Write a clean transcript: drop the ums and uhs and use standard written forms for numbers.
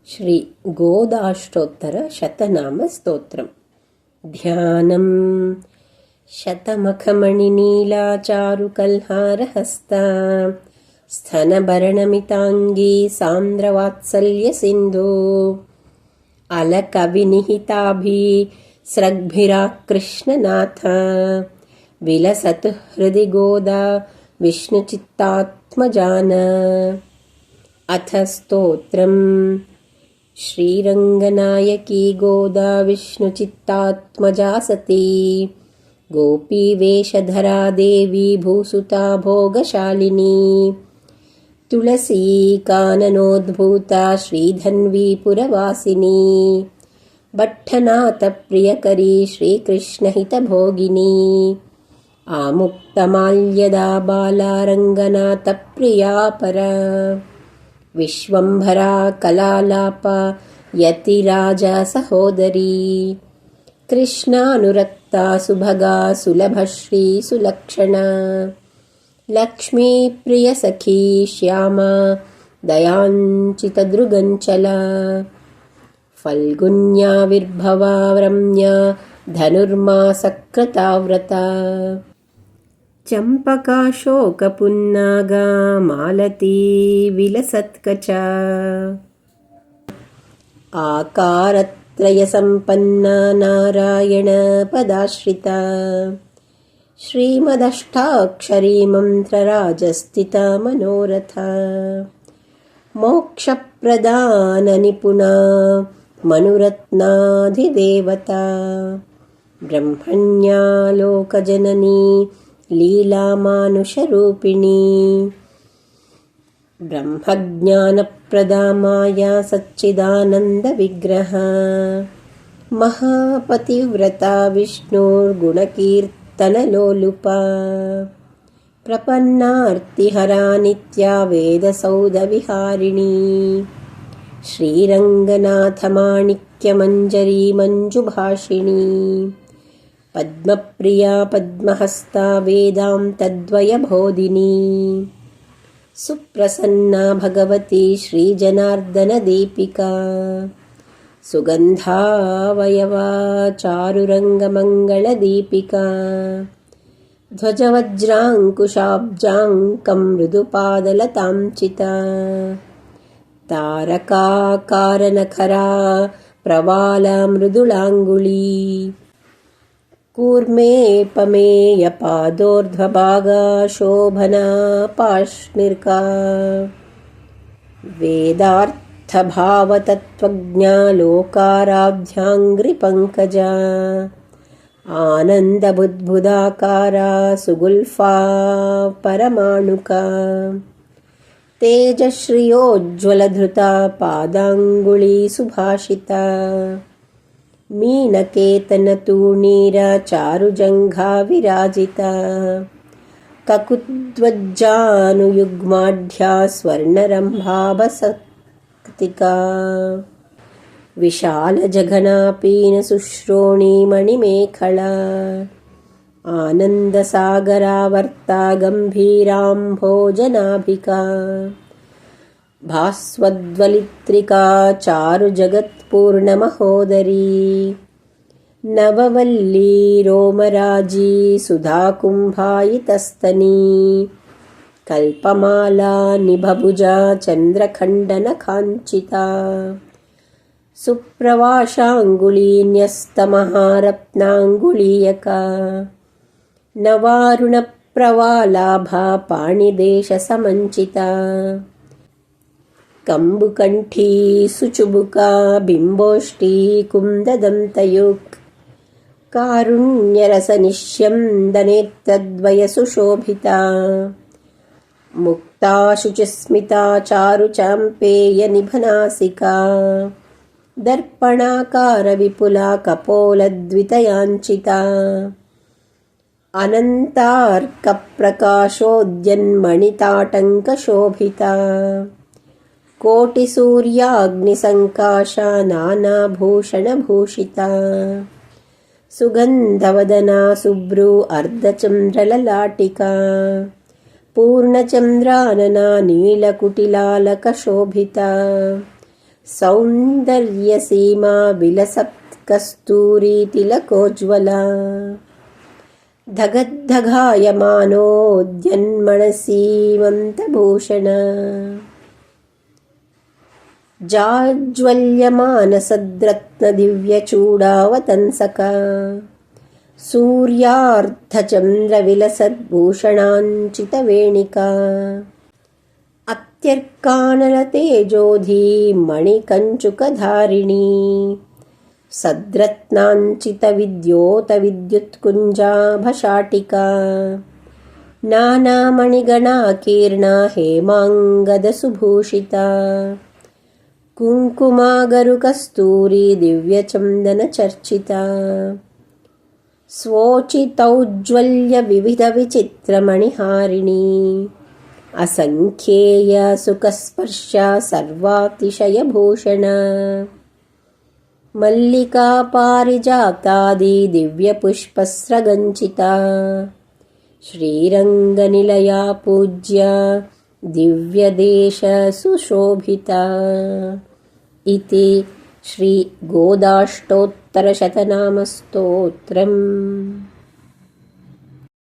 ಶ್ರೀ ಗೋದಾಷ್ಟೋತ್ತರ ಶತನಾಮ ಸ್ತೋತ್ರಂ. ಧ್ಯಾನಂ ಶತಮಖಮಣಿನೀಲಾಚಾರು ಕಲ್ಹಾರಹಸ್ತ ಸ್ತನಭರಣಮಿತಾಂಗೀ ಸಾಂದ್ರವಾತ್ಸಲ್ಯ ಸಿಂಧು ಅಲಕವಿನಿಹಿತಾಭಿ ಸ್ರಗ್ಭಿರಾಕೃಷ್ಣನಾಥ ವಿಲಸತು ಹೃದಿ ಗೋದಾ ವಿಷ್ಣುಚಿತ್ತಾತ್ಮಜಾನ. ಅಥ ಸ್ತೋತ್ರಂ. ಶ್ರೀರಂಗನಾಯಕಿ ಗೋದಾ ವಿಷ್ಣುಚಿತ್ತಾತ್ಮಜಾ ಸತಿ ಗೋಪೀವೇಷಧರಾ ದೇವಿ ಭೂಸುತಾ ಭೋಗಶಾಲಿನಿ ತುಳಸೀ ಕಾನನೋದ್ಭೂತಾ ಶ್ರೀಧನ್ವಿ ಪುರವಾಸಿನಿ ಭಟ್ಟನಾಥ ಪ್ರಿಯಕರಿ ಶ್ರೀಕೃಷ್ಣಹಿತಭೋಗಿನಿ ಆಮುಕ್ತಮಾಲ್ಯದಾ ಬಾಲಾ ರಂಗನಾಥ ಪ್ರಿಯಾ ಪರ ವಿಶ್ವಂಭರಾ ಕಲಾಲಾಪ ಯತಿರಾಜ ಸಹೋದರಿ ಕೃಷ್ಣಾನುರಕ್ತಾ ಸುಭಗಾ ಸುಲಭಶ್ರೀ ಸುಲಕ್ಷಣ ಲಕ್ಷ್ಮೀ ಪ್ರಿಯ ಸಖೀ ಶ್ಯಾಮ ದಯಾಂಚಿತದೃಗಂಚಲ ಫಲ್ಗುನ್ಯಾವಿರ್ಭವಾ ರಮ್ಯಾ ಧನುರ್ಮಾಸಕೃತಾವ್ರತ ಚಂಪಕಾಶೋಕಪುನ್ನಾಗಾ ಮಾಲತೀ ವಿಲಸತ್ಕಚ ಆಕಾರತ್ರಯಸಂಪನ್ನಾ ನಾರಾಯಣ ಪದಾಶ್ರಿತ ಶ್ರೀಮದಷ್ಟಾಕ್ಷರೀ ಮಂತ್ರರಾಜಸ್ಥಿತ ಮನೋರಥ ಮೋಕ್ಷಪ್ರದಾನ ನಿಪುಣಾ ಮನುರತ್ನಾಧಿದೇವತಾ ಬ್ರಹ್ಮಣ್ಯಾ ಲೋಕಜನನೀ ಲೀಲಾಮಾನುಷರೂಪಿಣೀ ಬ್ರಹ್ಮಜ್ಞಾನಪ್ರದಾ ಮಾಯಾ ಸಚ್ಚಿದಾನಂದವಿಗ್ರಹ ಮಹಾಪತಿವ್ರತಾ ವಿಷ್ಣುರ್ಗುಣಕೀರ್ತನಲೋಲುಪಾ ಪ್ರಪನ್ನಾರ್ತಿಹರಾ ನಿತ್ಯಾ ವೇದಸೌಧವಿಹಾರಿಣೀ ಶ್ರೀರಂಗನಾಥಮಾಣಿಕ್ಯಮಂಜರೀ ಮಂಜುಭಾಷಿಣೀ ಪದ್ಮಪ್ರಿಯಾ ಪದ್ಮಹಸ್ತಾ ವೇದಾಂತದ್ವಯಬೋಧಿನಿ ಸುಪ್ರಸನ್ನಾ ಭಗವತಿ ಶ್ರೀಜನಾರ್ದನದೀಪಿಕಾ ಸುಗಂಧಾವಯವಾ ಚಾರುರಂಗಮಂಗಳದೀಪಿಕಾ ಧ್ವಜವಜ್ರಾಂಕುಶಾಬ್ಜಾಂಕಂ ಮೃದುಪಾದಲತಾಂಚಿತಾ ತಾರಕಾಕಾರನಖರಾ ಪ್ರವಾಲಾ ಮೃದುಳಾಂಗುಳೀ ಕೂರ್ಮೇಪಮೇಯಪಾದೋರ್ಧ್ವಭಾಗಾ ಶೋಭನಾ ಪಾಶ್ನಿರ್ಕಾ ವೇದಾರ್ಥಭಾವತತ್ತ್ವಜ್ಞಾ ಲೋಕಾರಾಧ್ಯಾಂಘ್ರಿಪಂಕಜಾ ಆನಂದಬುದ್ಬುದಾಕಾರಾ ಸುಗುಲ್ಫಾ ಪರಮಾಣುಕಾ ತೇಜಶ್ರಿಯೋಜ್ವಲಧೃತಾ ಪಾದಾಂಗುಳೀ ಸುಭಾಷಿತಾ ಮೀನಕೇತನತೂಣೀರಾ ಚಾರುಜಂಘಾ ವಿರಾಜಿತಾ ಕಕುದ್ವಜ್ಜಾನುಯುಗ್ಮಾಢ್ಯಾ ಸ್ವರ್ಣರಂಭಾಭಸಕ್ತಿಕಾ ವಿಶಾಲಜಘನಾ ಪೀನಸುಶ್ರೋಣೀ ಮಣಿಮೇಖಳಾ ಆನಂದಸಾಗರಾವರ್ತಾ ಗಂಭೀರಾಂಭೋಜನಾಭಿಕಾ ಭಾಸ್ವದ್ವಲಿತ್ರಿಕಾ ಚಾರುಜಗತ್ಪೂರ್ಣಮಹೋದರೀ ನವವಲ್ಲೀ ರೋಮರಾಜೀ ಸುಧಾಕುಂಭಾಯಿತಸ್ತನೀ ಕಲ್ಪಮಾಲಾ ನಿಭಭುಜಾ ಚಂದ್ರಖಂಡನಖಾಂಚಿತಾ ಸುಪ್ರವಾಶಾಂಗುಳೀ ನ್ಯಸ್ತಮಹಾರತ್ನಾಂಗುಳೀಯಕಾ ನವಾರುಣಪ್ರವಾಲಾಭಾ ಪಾಣಿದೇಶಸಮಂಚಿತಾ ಕಂಬುಕಂಠೀ ಸುಚುಬುಕಾ ಬಿಂಬೋಷ್ಠೀ ಕುಂದದಂತಯುಕ್ ಕಾರುಣ್ಯರಸನಿಷ್ಯಂದನೇತ್ರದ್ವಯಸುಶೋಭಿತಾ ಮುಕ್ತಾ ಶುಚಿಸ್ಮಿತಾ ಚಾರುಚಾಂಪೇಯನಿಭನಾಸಿಕಾ ದರ್ಪಣಾಕಾರ ವಿಪುಲಾ ಕಪೋಲದ್ವಿತಯಾಂಚಿತಾ ಅನಂತಾರ್ಕಪ್ರಕಾಶೋದ್ಯನ್ಮಣಿತಾಟಂಕಶೋಭಿತಾ ಕೋಟಿಸೂರ್ಯಾಗ್ನಿಸಂಕಾಶಾ ನಾನಾಭೂಷಣಭೂಷಿತಾ ಸುಗಂಧವದನಾ ಸುಭ್ರೂ ಅರ್ಧಚಂದ್ರಲಲಾಟಿಕಾ ಪೂರ್ಣಚಂದ್ರಾನನಾ ನೀಲಕುಟಿಲಾಲಕಶೋಭಿತಾ सौन्दर्यसीमा विलसत्कस्तूरीतिलकोज्ज्वला धगद्धगायमानोद्यन्मणसीमन्तभूषण जाज्वल्यमानसद्रत्नदिव्यचूडावतंसका सूर्यार्धचन्द्रविलसद्भूषणाञ्चितवेणिका अत्यर्कानलतेजोधीमणिकञ्चुकधारिणी सद्रत्नाञ्चितविद्योतविद्युत्कुञ्जाभशाटिका नानामणिगणाकीर्णा हेमाङ्गदसुभूषिता कुङ्कुमागरुकस्तूरी दिव्यचन्दनचर्चिता स्वोचितौज्ज्वल्यविविधविचित्रमणिहारिणी असङ्ख्येयसुखस्पर्शा सर्वातिशयभूषणा मल्लिकापारिजातादि दिव्यपुष्पस्रगञ्चिता श्रीरङ्गनिलया पूज्या दिव्यदेशसुशोभिता इति श्रीगोदाष्टोत्तरशतनामस्तोत्रम्।